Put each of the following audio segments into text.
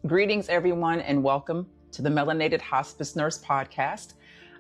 Greetings, everyone, and welcome to the Melanated Hospice Nurse podcast.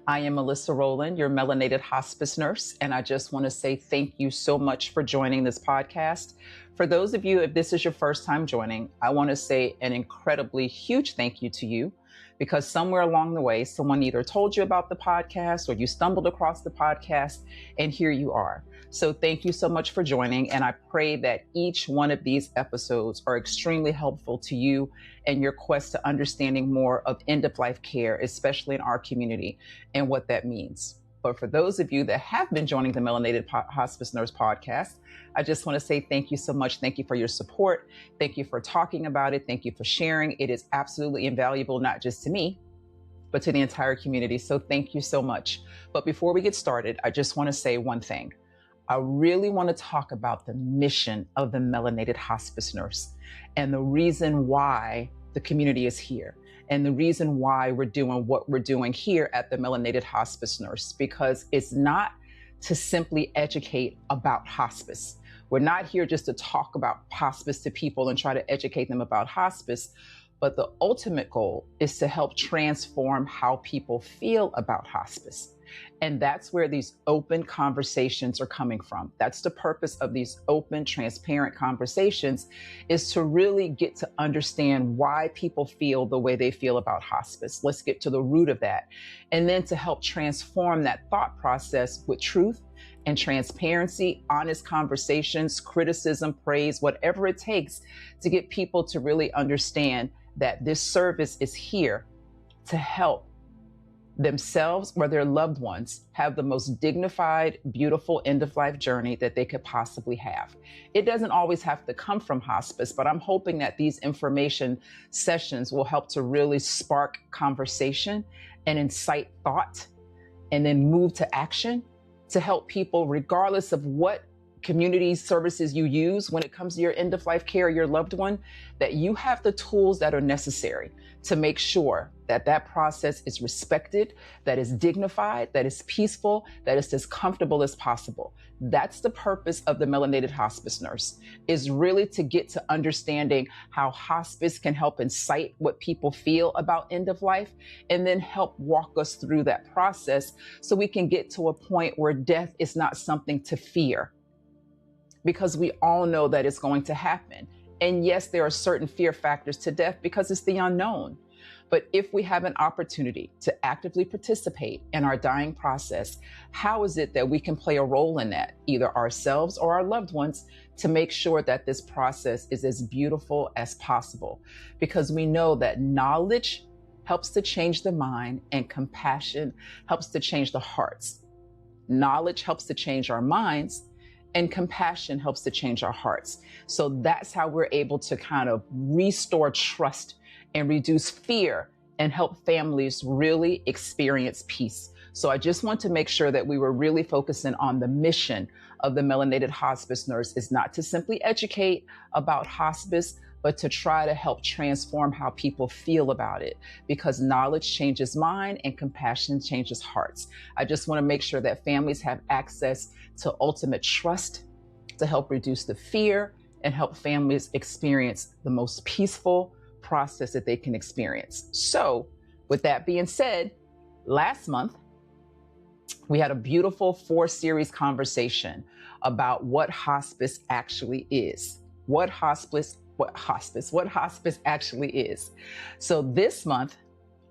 I am Melissa Rowland, your Melanated Hospice Nurse, and I just want to say thank you so much for joining this podcast. For those of you, if this is your first time joining, I want to say an incredibly huge thank you to you, because somewhere along the way, someone either told you about the podcast or you stumbled across the podcast, and here you are. So thank you so much for joining, and I pray that each one of these episodes are extremely helpful to you and your quest to understanding more of end-of-life care, especially in our community, and what that means. But for those of you that have been joining the Melanated Hospice Nurse podcast, I just want to say thank you so much. Thank you for your support. Thank you for talking about it. Thank you for sharing. It is absolutely invaluable, not just to me, but to the entire community. So thank you so much. But before we get started, I just want to say one thing. I really want to talk about the mission of the Melanated Hospice Nurse and the reason why the community is here and the reason why we're doing what we're doing here at the Melanated Hospice Nurse, because it's not to simply educate about hospice. We're not here just to talk about hospice to people and try to educate them about hospice, but the ultimate goal is to help transform how people feel about hospice. And that's where these open conversations are coming from. That's the purpose of these open, transparent conversations, is to really get to understand why people feel the way they feel about hospice. Let's get to the root of that. And then to help transform that thought process with truth and transparency, honest conversations, criticism, praise, whatever it takes to get people to really understand that this service is here to help themselves or their loved ones have the most dignified, beautiful end-of-life journey that they could possibly have. It doesn't always have to come from hospice, but I'm hoping that these information sessions will help to really spark conversation and incite thought and then move to action to help people, regardless of what community services you use when it comes to your end-of-life care, your loved one, that you have the tools that are necessary to make sure that that process is respected, that is dignified, that is peaceful, that is as comfortable as possible. That's the purpose of the Melanated Hospice Nurse, is really to get to understanding how hospice can help incite what people feel about end of life, and then help walk us through that process so we can get to a point where death is not something to fear, because we all know that it's going to happen. And yes, there are certain fear factors to death because it's the unknown. But if we have an opportunity to actively participate in our dying process, how is it that we can play a role in that, either ourselves or our loved ones, to make sure that this process is as beautiful as possible? Because we know that knowledge helps to change the mind and compassion helps to change the hearts. Knowledge helps to change our minds, and compassion helps to change our hearts. So that's how we're able to kind of restore trust and reduce fear and help families really experience peace. So I just want to make sure that we were really focusing on the mission of the Melanated Hospice Nurse, is not to simply educate about hospice, but to try to help transform how people feel about it, because knowledge changes mind and compassion changes hearts. I just want to make sure that families have access to ultimate trust to help reduce the fear and help families experience the most peaceful process that they can experience. So with that being said, last month, we had a beautiful 4-series conversation about what hospice actually is, what hospice actually is. So this month,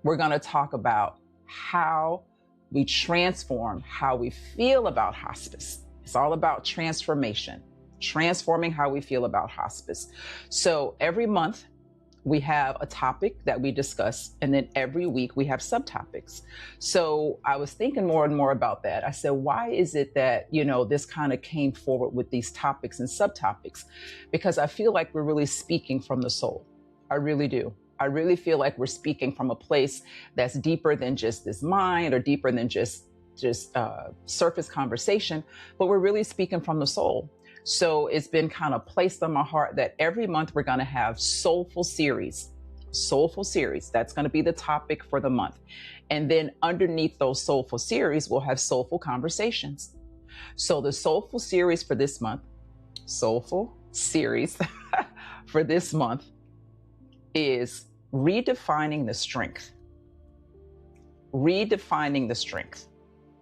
we're going to talk about how we transform how we feel about hospice. It's all about transformation, transforming how we feel about hospice. So every month, we have a topic that we discuss, and then every week we have subtopics. So I was thinking more and more about that. I said, why is it that, this kind of came forward with these topics and subtopics? Because I feel like we're really speaking from the soul. I really do. I really feel like we're speaking from a place that's deeper than just this mind or deeper than just surface conversation, but we're really speaking from the soul. So it's been kind of placed on my heart that every month we're going to have Soulful Series. That's going to be the topic for the month. And then underneath those Soulful Series, we'll have Soulful Conversations. So the Soulful Series for this month, is redefining the strength. Redefining the strength.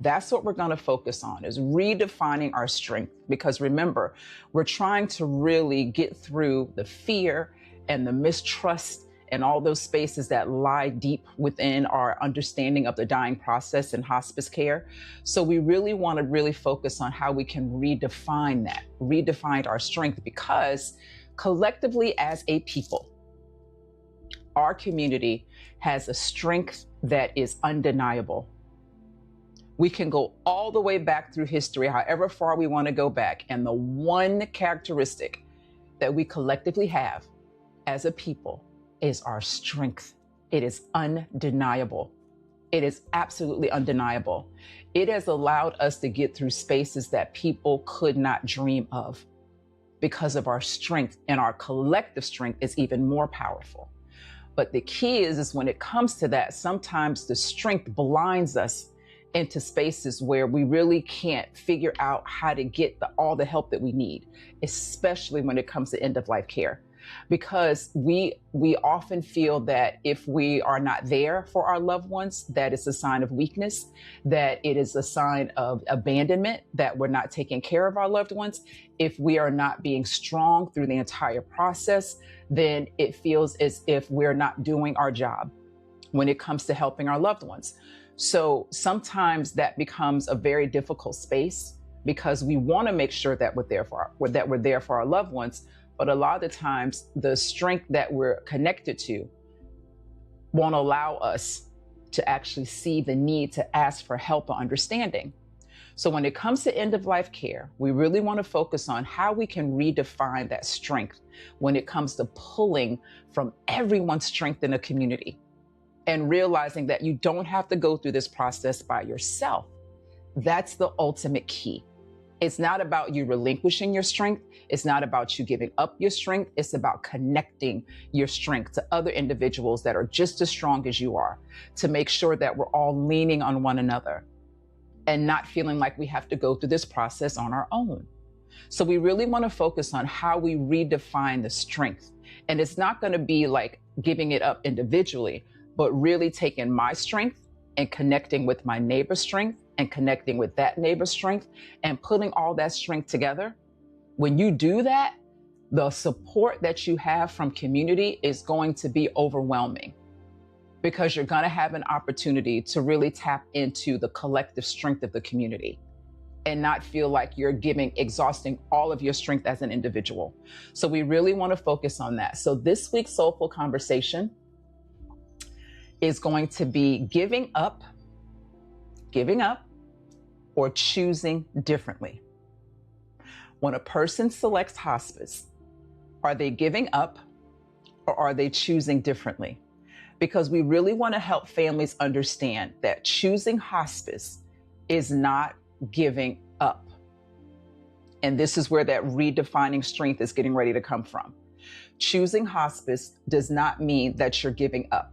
That's what we're going to focus on, is redefining our strength. Because remember, we're trying to really get through the fear and the mistrust and all those spaces that lie deep within our understanding of the dying process in hospice care. So we really want to focus on how we can redefine that, redefine our strength, because collectively as a people, our community has a strength that is undeniable. We can go all the way back through history, however far we want to go back. And the one characteristic that we collectively have as a people is our strength. It is undeniable. It is absolutely undeniable. It has allowed us to get through spaces that people could not dream of because of our strength, and our collective strength is even more powerful. But the key is when it comes to that, sometimes the strength blinds us into spaces where we really can't figure out how to get all the help that we need, especially when it comes to end-of-life care. Because we often feel that if we are not there for our loved ones, that is a sign of weakness, that it is a sign of abandonment, that we're not taking care of our loved ones. If we are not being strong through the entire process, then it feels as if we're not doing our job when it comes to helping our loved ones. So sometimes that becomes a very difficult space, because we want to make sure that we're there for our loved ones. But a lot of the times, the strength that we're connected to won't allow us to actually see the need to ask for help or understanding. So when it comes to end-of-life care, we really want to focus on how we can redefine that strength when it comes to pulling from everyone's strength in a community, and realizing that you don't have to go through this process by yourself. That's the ultimate key. It's not about you relinquishing your strength. It's not about you giving up your strength. It's about connecting your strength to other individuals that are just as strong as you are, to make sure that we're all leaning on one another and not feeling like we have to go through this process on our own. So we really want to focus on how we redefine the strength. And it's not going to be like giving it up individually, but really taking my strength and connecting with my neighbor's strength and connecting with that neighbor's strength and putting all that strength together. When you do that, the support that you have from community is going to be overwhelming, because you're going to have an opportunity to really tap into the collective strength of the community and not feel like you're exhausting all of your strength as an individual. So we really want to focus on that. So this week's Soulful Conversation is going to be giving up, or choosing differently. When a person selects hospice, are they giving up or are they choosing differently? Because we really want to help families understand that choosing hospice is not giving up. And this is where that redefining strength is getting ready to come from. Choosing hospice does not mean that you're giving up.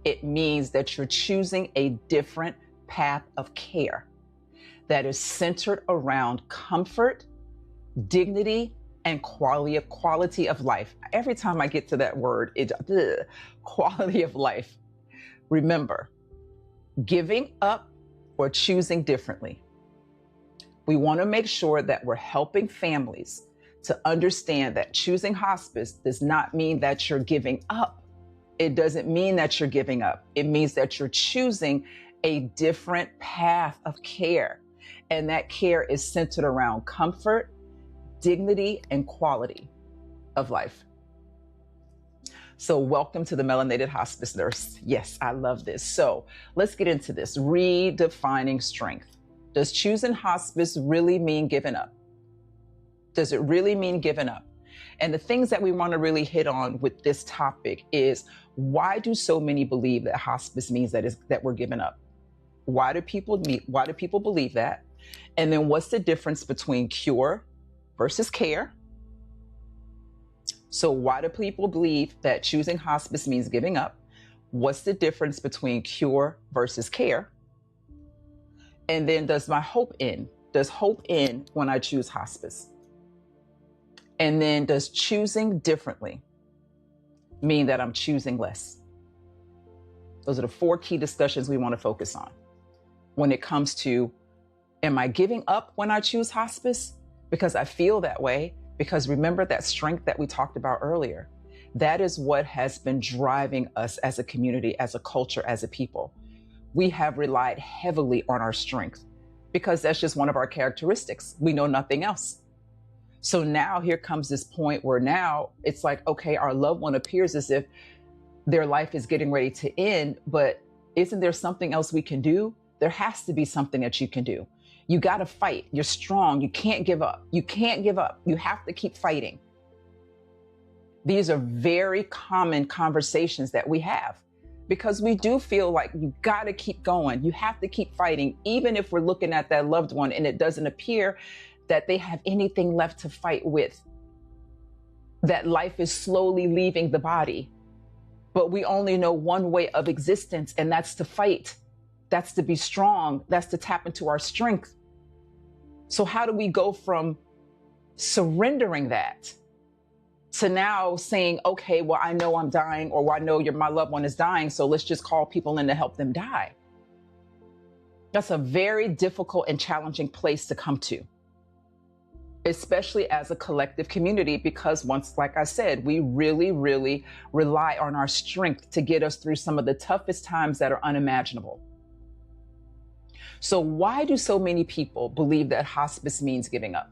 It means that you're choosing a different path of care that is centered around comfort, dignity, and quality of life. Every time I get to that word, quality of life. Remember, giving up or choosing differently. We want to make sure that we're helping families to understand that choosing hospice does not mean that you're giving up. It doesn't mean that you're giving up. It means that you're choosing a different path of care. And that care is centered around comfort, dignity, and quality of life. So welcome to the Melanated Hospice Nurse. Yes, I love this. So let's get into this. Redefining strength. Does choosing hospice really mean giving up? Does it really mean giving up? And the things that we want to really hit on with this topic is, why do so many believe that hospice means that we're giving up? Why do people believe that? And then what's the difference between cure versus care? So why do people believe that choosing hospice means giving up? What's the difference between cure versus care? And then does hope end when I choose hospice? And then does choosing differently mean that I'm choosing less? Those are the 4 key discussions we want to focus on when it comes to, am I giving up when I choose hospice because I feel that way? Because remember that strength that we talked about earlier. That is what has been driving us as a community, as a culture, as a people. We have relied heavily on our strength because that's just one of our characteristics. We know nothing else. So now here comes this point where now it's like, okay, our loved one appears as if their life is getting ready to end, but isn't there something else we can do? There has to be something that you can do. You got to fight. You're strong. You can't give up. You can't give up. You have to keep fighting. These are very common conversations that we have because we do feel like you got to keep going. You have to keep fighting, even if we're looking at that loved one and it doesn't appear that they have anything left to fight with, that life is slowly leaving the body. But we only know one way of existence, and that's to fight. That's to be strong. That's to tap into our strength. So how do we go from surrendering that to now saying, okay, well, I know I'm dying, or I know my loved one is dying, so let's just call people in to help them die? That's a very difficult and challenging place to come to, especially as a collective community, because once, like I said, we really, really rely on our strength to get us through some of the toughest times that are unimaginable. So why do so many people believe that hospice means giving up?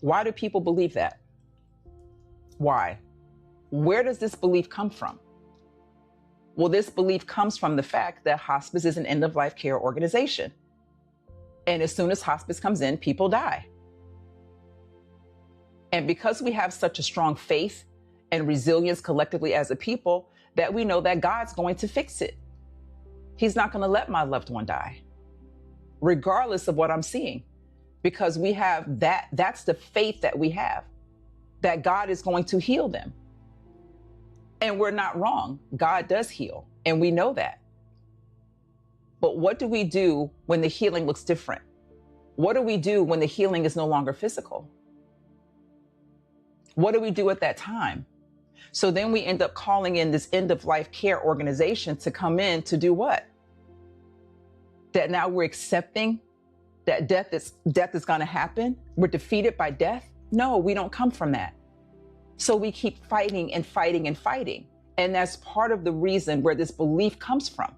Why do people believe that? Why? Where does this belief come from? Well, this belief comes from the fact that hospice is an end-of-life care organization. And as soon as hospice comes in, people die. And because we have such a strong faith and resilience collectively as a people, that we know that God's going to fix it. He's not going to let my loved one die, regardless of what I'm seeing. Because we have that's the faith that we have, that God is going to heal them. And we're not wrong. God does heal, and we know that. But what do we do when the healing looks different? What do we do when the healing is no longer physical? What do we do at that time? So then we end up calling in this end-of-life care organization to come in to do what? That now we're accepting that death is going to happen. We're defeated by death. No, we don't come from that. So we keep fighting and fighting and fighting. And that's part of the reason where this belief comes from.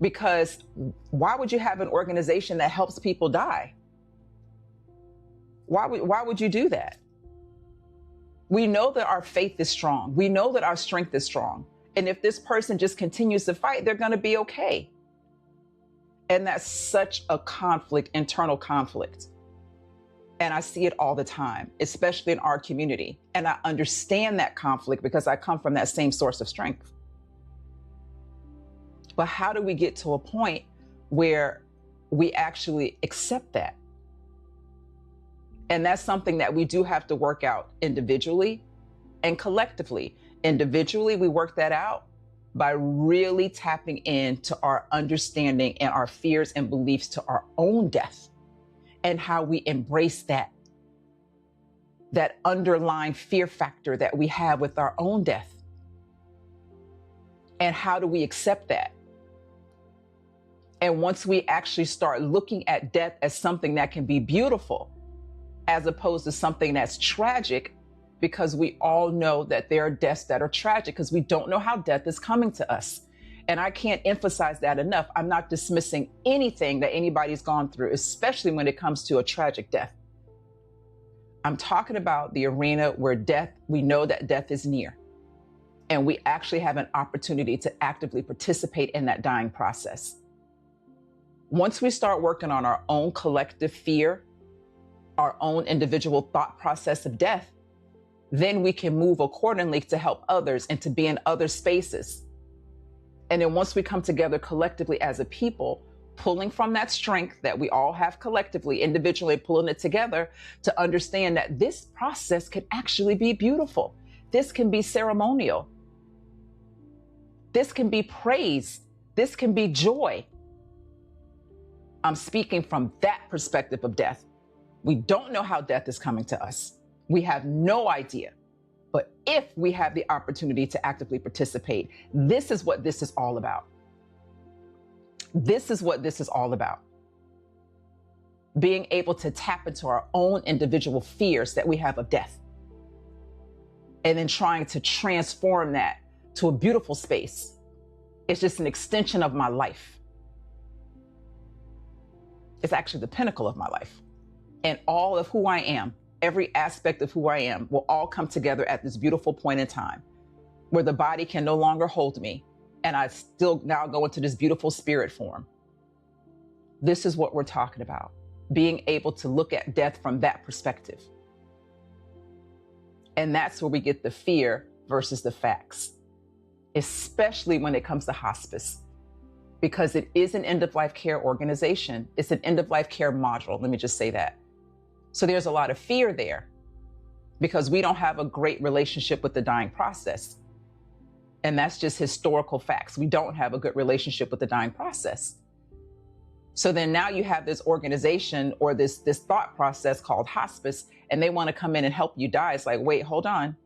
Because why would you have an organization that helps people die? Why would you do that? We know that our faith is strong. We know that our strength is strong. And if this person just continues to fight, they're going to be okay. And that's such a conflict, internal conflict. And I see it all the time, especially in our community. And I understand that conflict because I come from that same source of strength. But how do we get to a point where we actually accept that? And that's something that we do have to work out individually and collectively. Individually, we work that out by really tapping into our understanding and our fears and beliefs to our own death and how we embrace that underlying fear factor that we have with our own death. And how do we accept that? And once we actually start looking at death as something that can be beautiful, as opposed to something that's tragic, because we all know that there are deaths that are tragic because we don't know how death is coming to us. And I can't emphasize that enough. I'm not dismissing anything that anybody's gone through, especially when it comes to a tragic death. I'm talking about the arena where we know that death is near. And we actually have an opportunity to actively participate in that dying process. Once we start working on our own collective fear, our own individual thought process of death, then we can move accordingly to help others and to be in other spaces. And then once we come together collectively as a people, pulling from that strength that we all have collectively, individually, pulling it together to understand that this process can actually be beautiful. This can be ceremonial. This can be praise. This can be joy. I'm speaking from that perspective of death. We don't know how death is coming to us. We have no idea. But if we have the opportunity to actively participate, this is what this is all about. This is what this is all about. Being able to tap into our own individual fears that we have of death, and then trying to transform that to a beautiful space. It's just an extension of my life. It's actually the pinnacle of my life. And all of who I am, every aspect of who I am, will all come together at this beautiful point in time where the body can no longer hold me, and I still now go into this beautiful spirit form. This is what we're talking about, being able to look at death from that perspective. And that's where we get the fear versus the facts, especially when it comes to hospice, because it is an end-of-life care organization. It's an end-of-life care module. Let me just say that. So there's a lot of fear there because we don't have a great relationship with the dying process. And that's just historical facts. We don't have a good relationship with the dying process. So then now you have this organization or this thought process called hospice, and they want to come in and help you die. It's like, wait, hold on.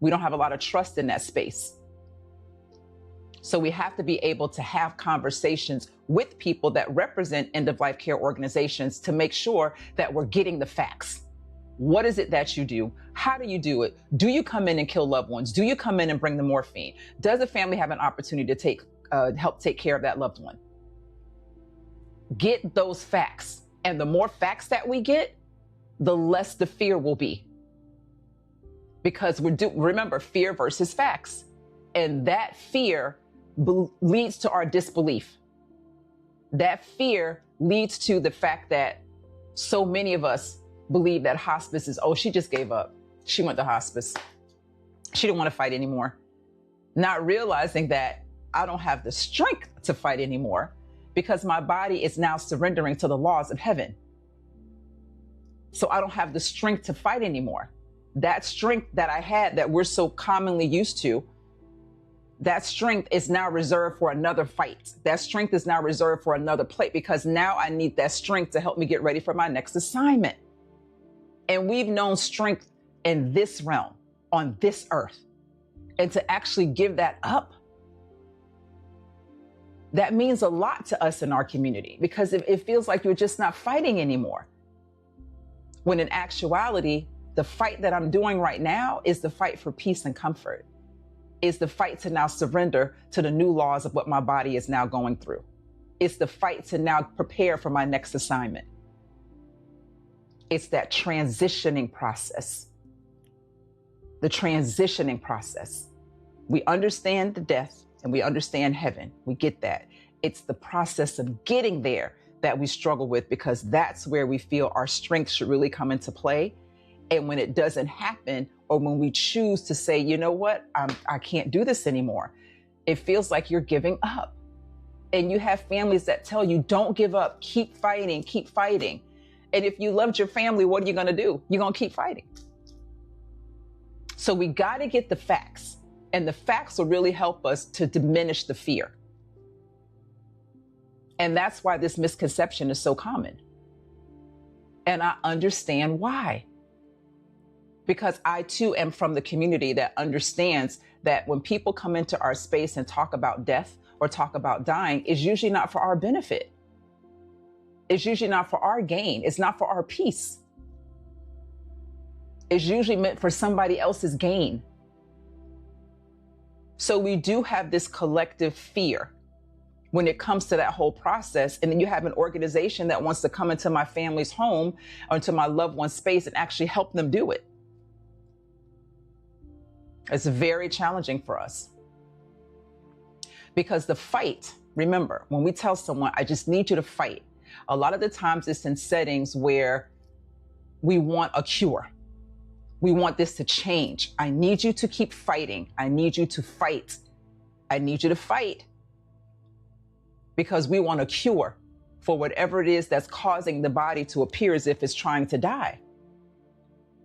We don't have a lot of trust in that space. So we have to be able to have conversations with people that represent end-of-life care organizations to make sure that we're getting the facts. What is it that you do? How do you do it? Do you come in and kill loved ones? Do you come in and bring the morphine? Does the family have an opportunity to help take care of that loved one? Get those facts. And the more facts that we get, the less the fear will be. Because remember, fear versus facts. And that fear leads to our disbelief. That fear leads to the fact that so many of us believe that hospice is, oh, she just gave up. She went to hospice. She didn't want to fight anymore. Not realizing that I don't have the strength to fight anymore because my body is now surrendering to the laws of heaven. So I don't have the strength to fight anymore. That strength that I had that we're so commonly used to, that strength is now reserved for another fight. That strength is now reserved for another plate because now I need that strength to help me get ready for my next assignment. And we've known strength in this realm, on this earth. And to actually give that up, that means a lot to us in our community because it feels like you're just not fighting anymore. When in actuality, the fight that I'm doing right now is the fight for peace and comfort. Is the fight to now surrender to the new laws of what my body is now going through. It's the fight to now prepare for my next assignment. It's that transitioning process. The transitioning process. We understand the death and we understand heaven. We get that. It's the process of getting there that we struggle with because that's where we feel our strength should really come into play. And when it doesn't happen, or when we choose to say, you know what, I can't do this anymore, it feels like you're giving up. And you have families that tell you, don't give up, keep fighting, keep fighting. And if you loved your family, what are you gonna do? You're gonna keep fighting. So we gotta get the facts, and the facts will really help us to diminish the fear. And that's why this misconception is so common. And I understand why. Because I too am from the community that understands that when people come into our space and talk about death or talk about dying, it's usually not for our benefit. It's usually not for our gain. It's not for our peace. It's usually meant for somebody else's gain. So we do have this collective fear when it comes to that whole process. And then you have an organization that wants to come into my family's home or into my loved one's space and actually help them do it. It's very challenging for us because the fight, remember, when we tell someone, I just need you to fight, a lot of the times it's in settings where we want a cure. We want this to change. I need you to keep fighting. I need you to fight. I need you to fight because we want a cure for whatever it is that's causing the body to appear as if it's trying to die.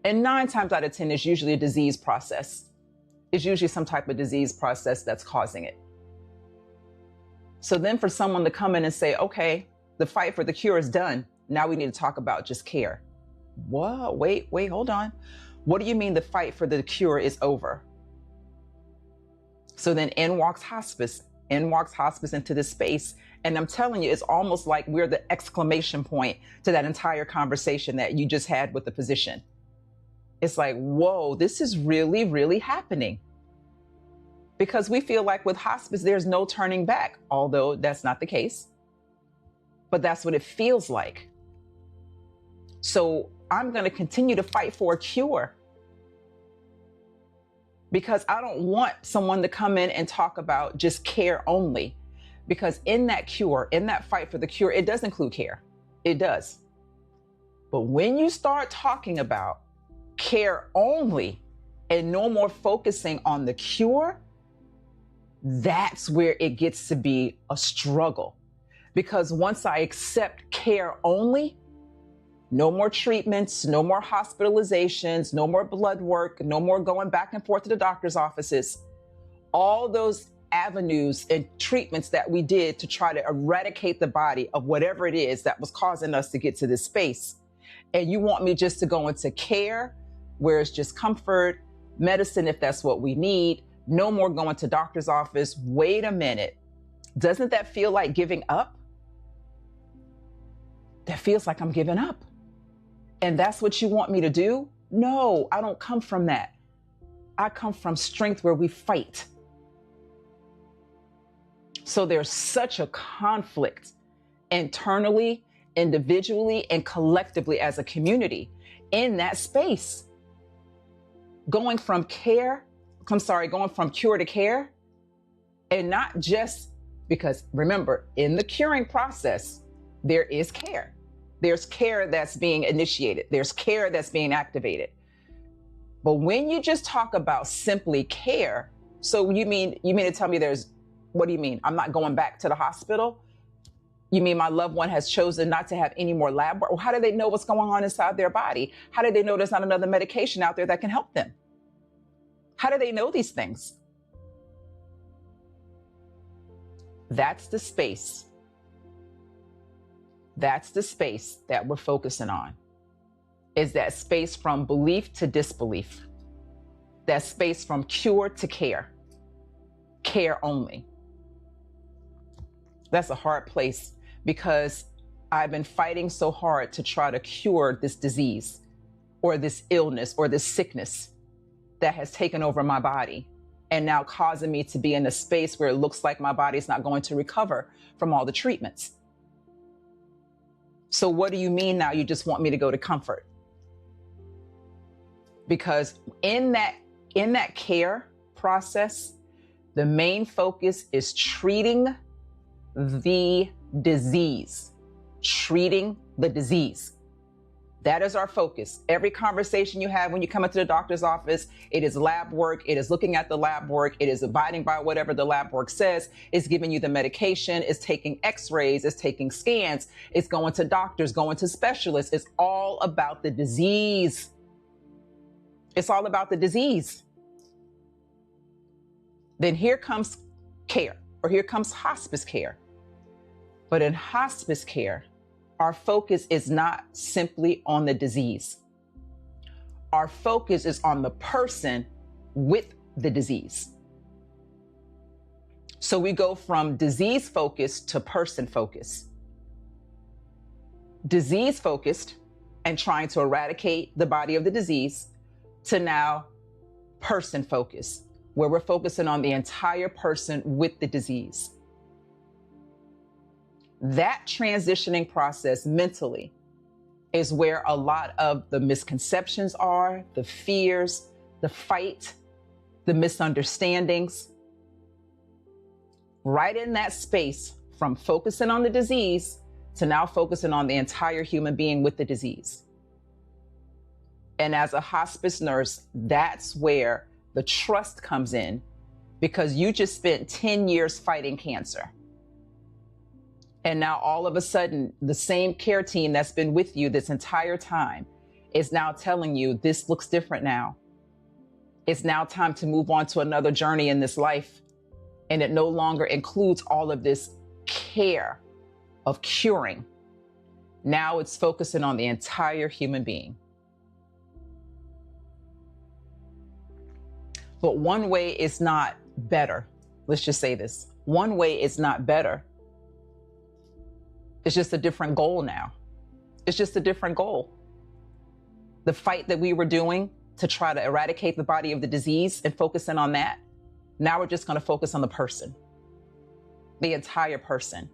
And 9 times out of 10, it's usually a disease process. It's usually some type of disease process that's causing it. So then for someone to come in and say, okay, the fight for the cure is done. Now we need to talk about just care. Whoa, wait, hold on. What do you mean the fight for the cure is over? So then in walks hospice into this space. And I'm telling you, it's almost like we're the exclamation point to that entire conversation that you just had with the physician. It's like, whoa, this is really, really happening. Because we feel like with hospice, there's no turning back, although that's not the case. But that's what it feels like. So I'm going to continue to fight for a cure. Because I don't want someone to come in and talk about just care only. Because in that cure, in that fight for the cure, it does include care. It does. But when you start talking about care only and no more focusing on the cure, that's where it gets to be a struggle. Because once I accept care only, no more treatments, no more hospitalizations, no more blood work, no more going back and forth to the doctor's offices. All those avenues and treatments that we did to try to eradicate the body of whatever it is that was causing us to get to this space. And you want me just to go into care, where it's just comfort, medicine if that's what we need, no more going to doctor's office. Wait a minute. Doesn't that feel like giving up? That feels like I'm giving up. And that's what you want me to do? No, I don't come from that. I come from strength where we fight. So there's such a conflict internally, individually, and collectively as a community in that space. Going from cure to care, and not just because, remember, in the curing process, there is care. There's care that's being initiated. There's care that's being activated. But when you just talk about simply care, so you mean to tell me what do you mean? I'm not going back to the hospital? You mean my loved one has chosen not to have any more lab work? Well, how do they know what's going on inside their body? How do they know there's not another medication out there that can help them? How do they know these things? That's the space. That's the space that we're focusing on. Is that space from belief to disbelief. That space from cure to care. Care only. That's a hard place because I've been fighting so hard to try to cure this disease or this illness or this sickness that has taken over my body and now causing me to be in a space where it looks like my body's not going to recover from all the treatments. So what do you mean now you just want me to go to comfort? Because in that care process, the main focus is treating the disease. Treating the disease. That is our focus. Every conversation you have when you come into the doctor's office, it is lab work. It is looking at the lab work. It is abiding by whatever the lab work says. It's giving you the medication. It's taking x-rays. It's taking scans. It's going to doctors, going to specialists. It's all about the disease. It's all about the disease. Then here comes care, or here comes hospice care. But in hospice care, our focus is not simply on the disease. Our focus is on the person with the disease. So we go from disease focused to person focused. Disease focused and trying to eradicate the body of the disease to now person focused, where we're focusing on the entire person with the disease. That transitioning process mentally is where a lot of the misconceptions are, the fears, the fight, the misunderstandings. Right in that space from focusing on the disease to now focusing on the entire human being with the disease. And as a hospice nurse, that's where the trust comes in, because you just spent 10 years fighting cancer. And now all of a sudden, the same care team that's been with you this entire time is now telling you this looks different now. It's now time to move on to another journey in this life. And it no longer includes all of this care of curing. Now it's focusing on the entire human being. But one way is not better. Let's just say this. One way is not better. It's just a different goal now. It's just a different goal. The fight that we were doing to try to eradicate the body of the disease and focus in on that, now we're just going to focus on the person, the entire person.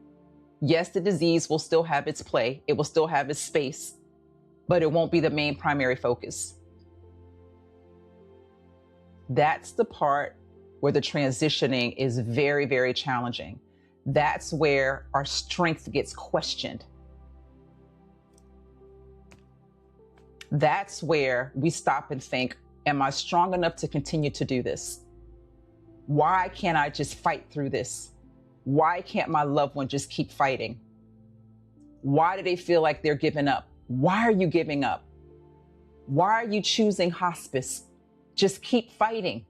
Yes, the disease will still have its play. It will still have its space, but it won't be the main primary focus. That's the part where the transitioning is very, very challenging. That's where our strength gets questioned. That's where we stop and think, am I strong enough to continue to do this? Why can't I just fight through this? Why can't my loved one just keep fighting? Why do they feel like they're giving up? Why are you giving up? Why are you choosing hospice? Just keep fighting.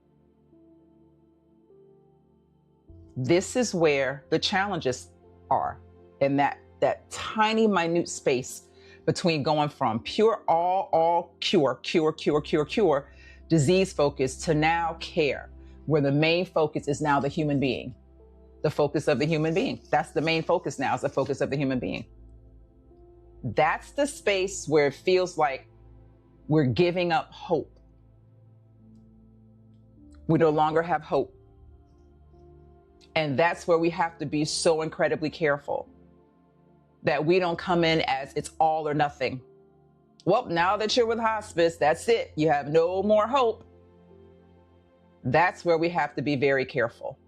This is where the challenges are, in that tiny, minute space between going from pure, all cure, disease focus to now care, where the main focus is now the human being, the focus of the human being. That's the main focus now, is the focus of the human being. That's the space where it feels like we're giving up hope. We no longer have hope. And that's where we have to be so incredibly careful that we don't come in as it's all or nothing. Well, now that you're with hospice, that's it. You have no more hope. That's where we have to be very careful,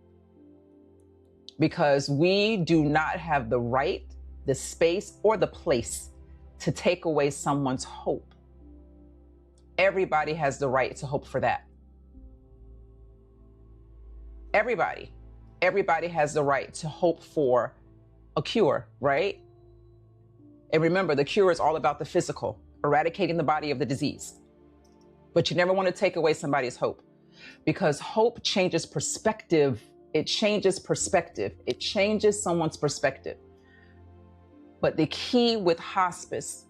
because we do not have the right, the space, or the place to take away someone's hope. Everybody has the right to hope for that. Everybody has the right to hope for a cure, right? And remember, the cure is all about the physical, eradicating the body of the disease. But you never want to take away somebody's hope, because hope changes perspective. It changes perspective. It changes someone's perspective. But the key with hospice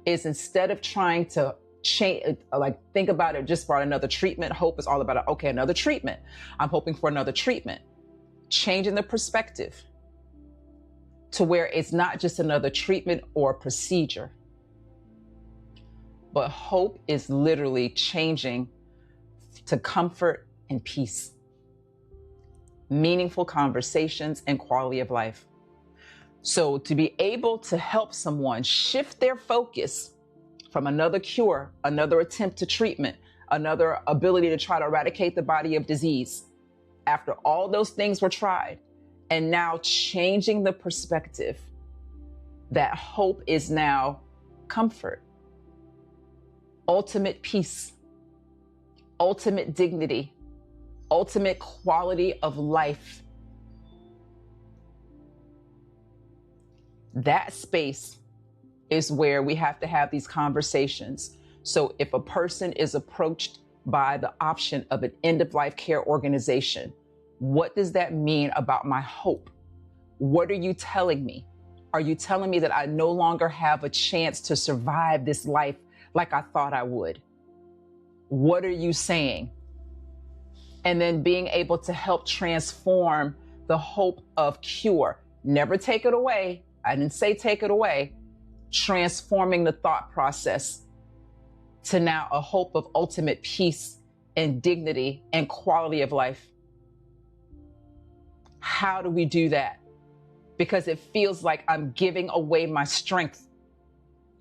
is, instead of trying to change, like think about it just for another treatment, hope is all about, okay, another treatment. I'm hoping for another treatment. Changing the perspective to where it's not just another treatment or procedure, but hope is literally changing to comfort and peace, meaningful conversations, and quality of life. So to be able to help someone shift their focus from another cure, another attempt to treatment, another ability to try to eradicate the body of disease, after all those things were tried, and now changing the perspective that hope is now comfort, ultimate peace, ultimate dignity, ultimate quality of life. That space is where we have to have these conversations. So if a person is approached by the option of an end-of-life care organization, what does that mean about my hope? What are you telling me? Are you telling me that I no longer have a chance to survive this life like I thought I would? What are you saying? And then being able to help transform the hope of cure. Never take it away. I didn't say take it away. Transforming the thought process to now a hope of ultimate peace and dignity and quality of life. How do we do that? Because it feels like I'm giving away my strength,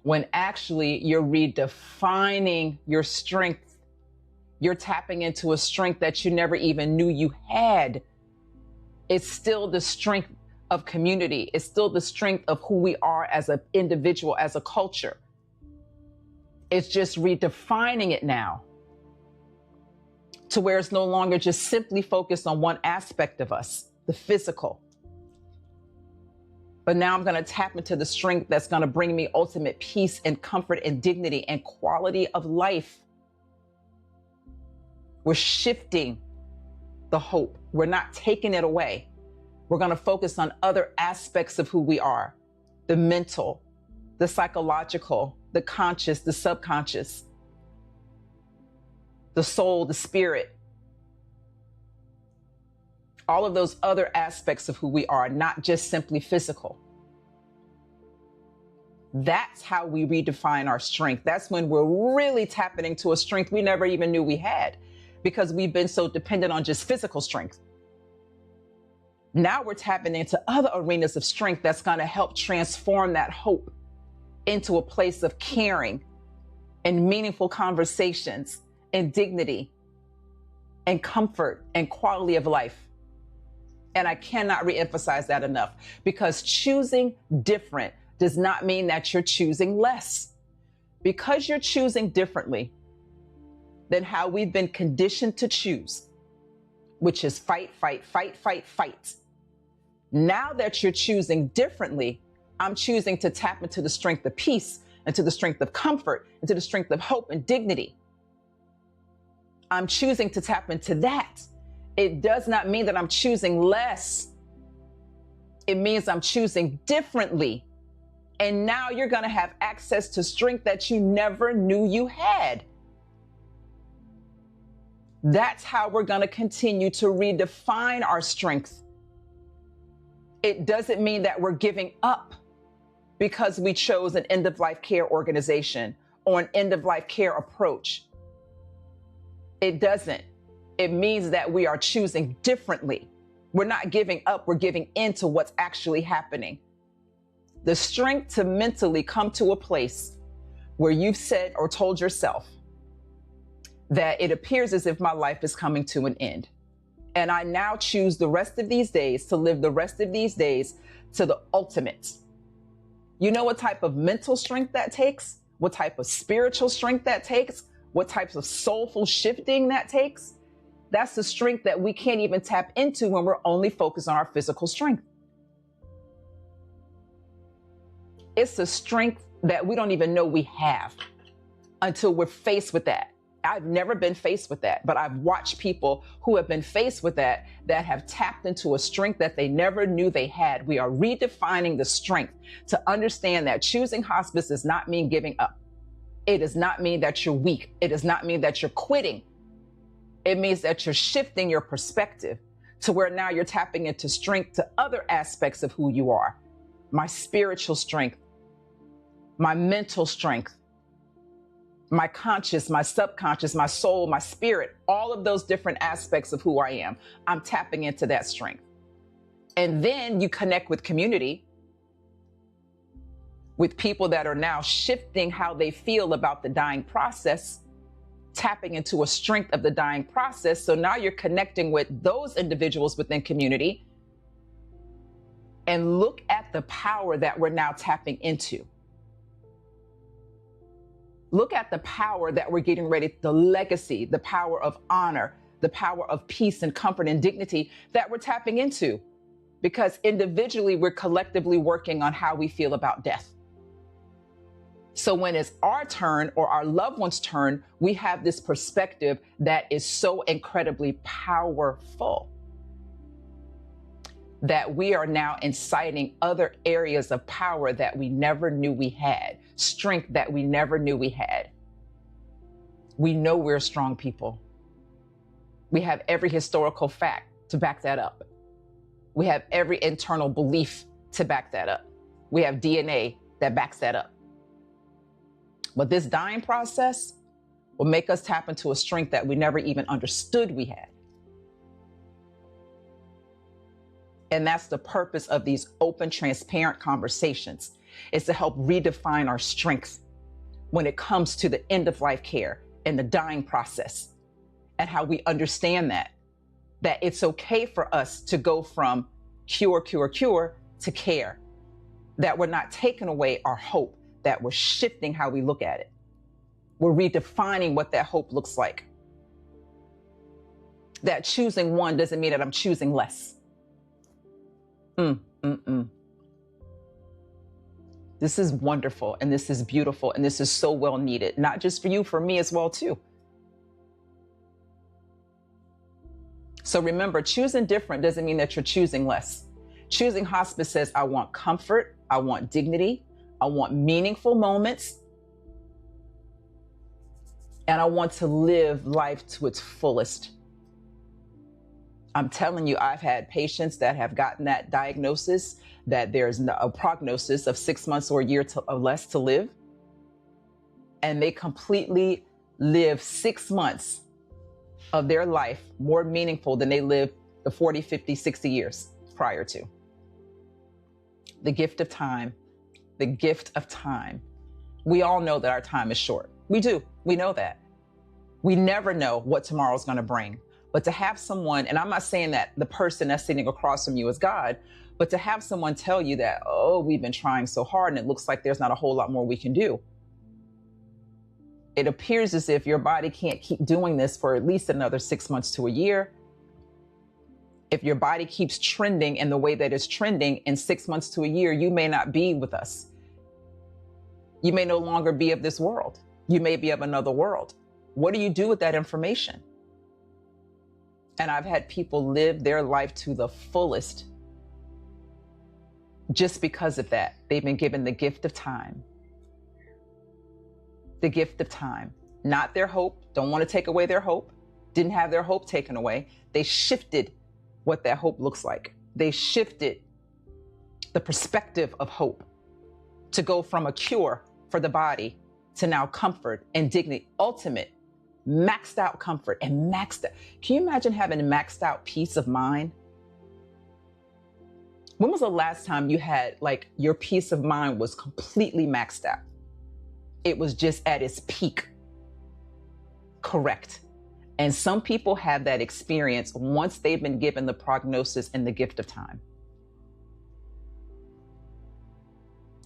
when actually you're redefining your strength. You're tapping into a strength that you never even knew you had. It's still the strength of community. It's still the strength of who we are as an individual, as a culture. It's just redefining it now to where it's no longer just simply focused on one aspect of us, the physical. But now I'm going to tap into the strength that's going to bring me ultimate peace and comfort and dignity and quality of life. We're shifting the hope. We're not taking it away. We're going to focus on other aspects of who we are: the mental, the psychological, the conscious, the subconscious, the soul, the spirit. all of those other aspects of who we are, not just simply physical. That's how we redefine our strength. That's when we're really tapping into a strength we never even knew we had, because we've been so dependent on just physical strength. Now we're tapping into other arenas of strength that's going to help transform that hope into a place of caring and meaningful conversations and dignity and comfort and quality of life. And I cannot reemphasize that enough, because choosing different does not mean that you're choosing less. Because you're choosing differently than how we've been conditioned to choose, which is fight, fight, fight, fight, fight. Now that you're choosing differently, I'm choosing to tap into the strength of peace, into the strength of comfort, into the strength of hope and dignity. I'm choosing to tap into that. It does not mean that I'm choosing less. It means I'm choosing differently. And now you're going to have access to strength that you never knew you had. That's how we're going to continue to redefine our strength. It doesn't mean that we're giving up because we chose an end-of-life care organization or an end-of-life care approach. It doesn't. It means that we are choosing differently. We're not giving up. We're giving into what's actually happening. The strength to mentally come to a place where you've said or told yourself that it appears as if my life is coming to an end. And I now choose the rest of these days to live the rest of these days to the ultimate. You know what type of mental strength that takes? What type of spiritual strength that takes? What types of soulful shifting that takes? That's the strength that we can't even tap into when we're only focused on our physical strength. It's a strength that we don't even know we have until we're faced with that. I've never been faced with that, but I've watched people who have been faced with that have tapped into a strength that they never knew they had. We are redefining the strength to understand that choosing hospice does not mean giving up. It does not mean that you're weak. It does not mean that you're quitting. It means that you're shifting your perspective to where now you're tapping into strength to other aspects of who you are. My spiritual strength, my mental strength, my conscious, my subconscious, my soul, my spirit, all of those different aspects of who I am. I'm tapping into that strength. And then you connect with community, with people that are now shifting how they feel about the dying process, tapping into a strength of the dying process. So now you're connecting with those individuals within community, and look at the power that we're now tapping into. Look at the power that we're getting ready, the legacy, the power of honor, the power of peace and comfort and dignity that we're tapping into. Because individually, we're collectively working on how we feel about death. So when it's our turn or our loved one's turn, we have this perspective that is so incredibly powerful that we are now inciting other areas of power that we never knew we had, strength that we never knew we had. We know we're strong people. We have every historical fact to back that up. We have every internal belief to back that up. We have DNA that backs that up. But this dying process will make us tap into a strength that we never even understood we had. And that's the purpose of these open, transparent conversations, is to help redefine our strength when it comes to the end of life care and the dying process, and how we understand that it's okay for us to go from cure to care, that we're not taking away our hope, that we're shifting how we look at it. We're redefining what that hope looks like. That choosing one doesn't mean that I'm choosing less. This is wonderful, and this is beautiful, and this is so well needed, not just for you, for me as well too. So remember, choosing different doesn't mean that you're choosing less. Choosing hospice says, I want comfort, I want dignity, I want meaningful moments, and I want to live life to its fullest. I'm telling you, I've had patients that have gotten that diagnosis that there's a prognosis of 6 months or a year or less to live. And they completely live 6 months of their life more meaningful than they lived the 40, 50, 60 years prior to. The gift of time, the gift of time. We all know that our time is short. We do. We know that. We never know what tomorrow's going to bring. But to have someone, and I'm not saying that the person that's sitting across from you is God, but to have someone tell you that, oh, we've been trying so hard and it looks like there's not a whole lot more we can do. It appears as if your body can't keep doing this for at least another 6 months to a year. If your body keeps trending in the way that it's trending, in 6 months to a year, you may not be with us. You may no longer be of this world. You may be of another world. What do you do with that information? And I've had people live their life to the fullest just because of that. They've been given the gift of time. The gift of time, not their hope. Don't want to take away their hope. Didn't have their hope taken away. They shifted what that hope looks like. They shifted the perspective of hope to go from a cure for the body to now comfort and dignity, ultimate maxed out comfort and maxed out. Can you imagine having maxed out peace of mind? When was the last time you had like your peace of mind was completely maxed out? It was just at its peak. Correct. And some people have that experience once they've been given the prognosis and the gift of time.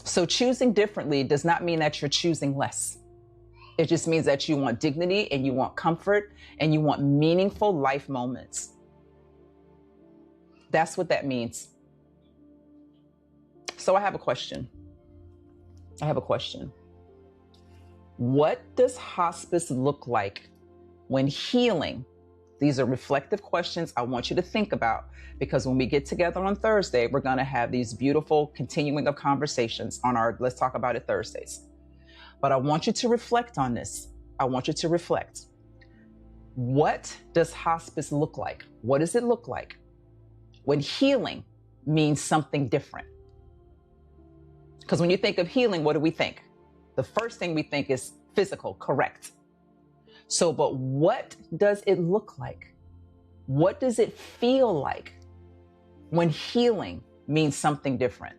So choosing differently does not mean that you're choosing less. It just means that you want dignity and you want comfort and you want meaningful life moments. That's what that means. So I have a question. What does hospice look like when healing? These are reflective questions I want you to think about, because when we get together on Thursday, we're going to have these beautiful continuing of conversations on our Let's Talk About It Thursdays. But I want you to reflect on this. I want you to reflect. What does hospice look like? What does it look like when healing means something different? Because when you think of healing, what do we think? The first thing we think is physical, correct? So, but what does it look like? What does it feel like when healing means something different?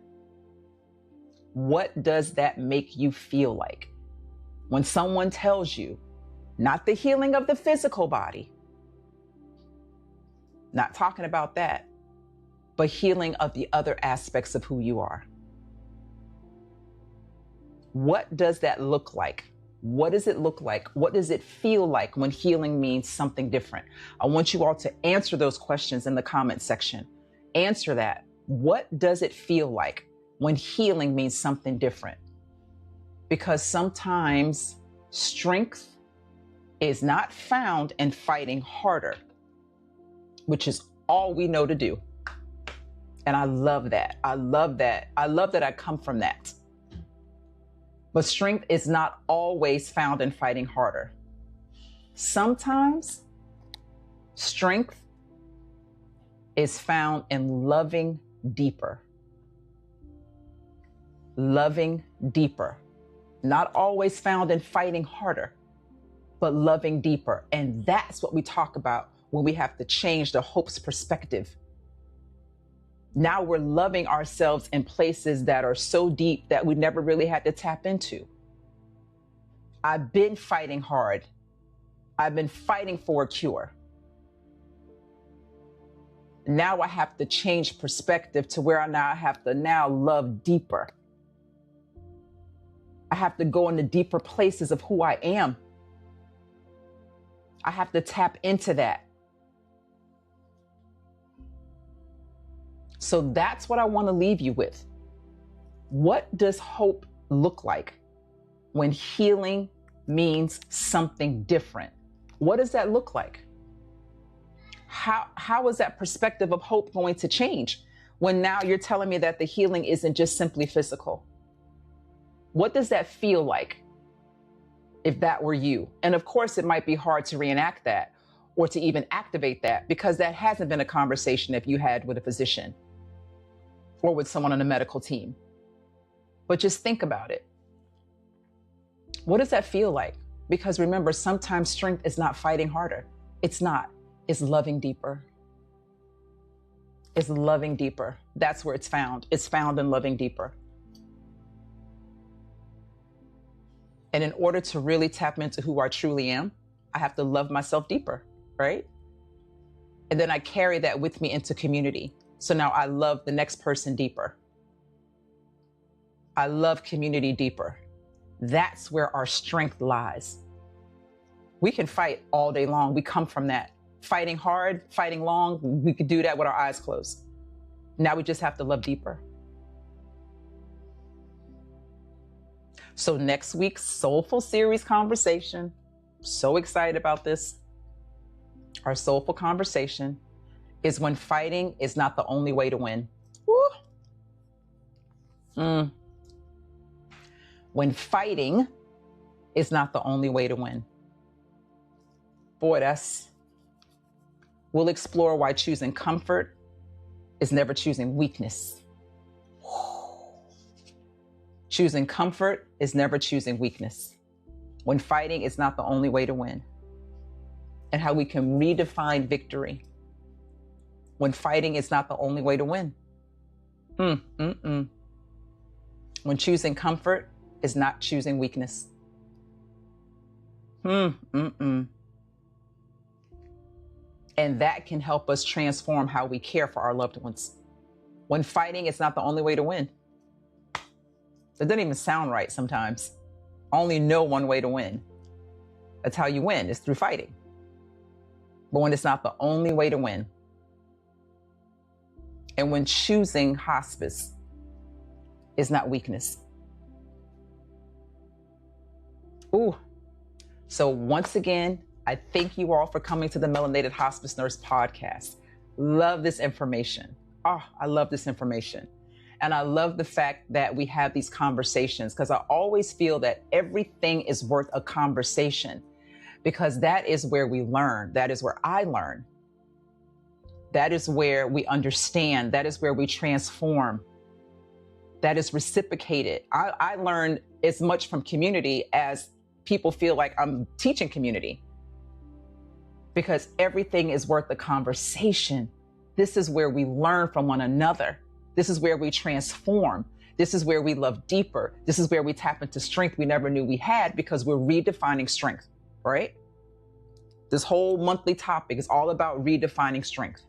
What does that make you feel like? When someone tells you, not the healing of the physical body, not talking about that, but healing of the other aspects of who you are. What does that look like? What does it look like? What does it feel like when healing means something different? I want you all to answer those questions in the comment section. Answer that. What does it feel like when healing means something different? Because sometimes strength is not found in fighting harder, which is all we know to do. And I love that. I love that. I love that I come from that. But strength is not always found in fighting harder. Sometimes strength is found in loving deeper. Loving deeper. Not always found in fighting harder, but loving deeper. And that's what we talk about when we have to change the hope's perspective. Now we're loving ourselves in places that are so deep that we never really had to tap into. I've been fighting hard. I've been fighting for a cure. Now I have to change perspective to where I now have to love deeper. I have to go into deeper places of who I am. I have to tap into that. So that's what I want to leave you with. What does hope look like when healing means something different? What does that look like? How is that perspective of hope going to change when now you're telling me that the healing isn't just simply physical? What does that feel like if that were you? And of course, it might be hard to reenact that. or to even activate that, because that hasn't been a conversation that you had with a physician or with someone on a medical team. But just think about it. What does that feel like? Because remember, sometimes strength is not fighting harder. It's not. It's loving deeper. It's loving deeper. That's where it's found. It's found in loving deeper. And in order to really tap into who I truly am, I have to love myself deeper, right? And then I carry that with me into community. So now I love the next person deeper. I love community deeper. That's where our strength lies. We can fight all day long. We come from that. Fighting hard, fighting long, we could do that with our eyes closed. Now we just have to love deeper. So next week's Soulful Series conversation, so excited about this. Our Soulful Conversation is when fighting is not the only way to win. Woo. When fighting is not the only way to win. Boy, we'll explore why choosing comfort is never choosing weakness. Choosing comfort is never choosing weakness. When fighting is not the only way to win. And how we can redefine victory when fighting is not the only way to win. When choosing comfort is not choosing weakness. And that can help us transform how we care for our loved ones. When fighting is not the only way to win. It doesn't even sound right sometimes. I only know one way to win. That's how you win, is through fighting. But when it's not the only way to win, and when choosing hospice is not weakness. So once again, I thank you all for coming to the Melanated Hospice Nurse podcast. Love this information. I love this information. And I love the fact that we have these conversations, because I always feel that everything is worth a conversation, because that is where we learn. That is where I learn. That is where we understand. That is where we transform. That is reciprocated. I learn as much from community as people feel like I'm teaching community, because everything is worth the conversation. This is where we learn from one another. This is where we transform. This is where we love deeper. This is where we tap into strength we never knew we had, because we're redefining strength, right? This whole monthly topic is all about redefining strength.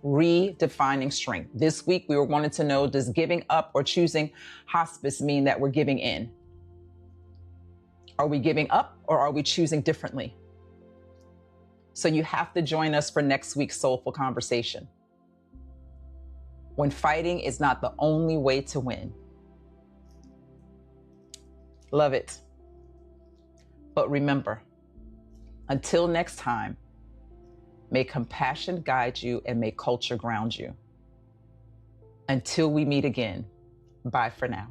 Redefining strength. This week, we were wanting to know, does giving up or choosing hospice mean that we're giving in? Are we giving up, or are we choosing differently? So you have to join us for next week's Soulful Conversation. When fighting is not the only way to win. Love it. But remember, until next time, may compassion guide you and may culture ground you. Until we meet again, bye for now.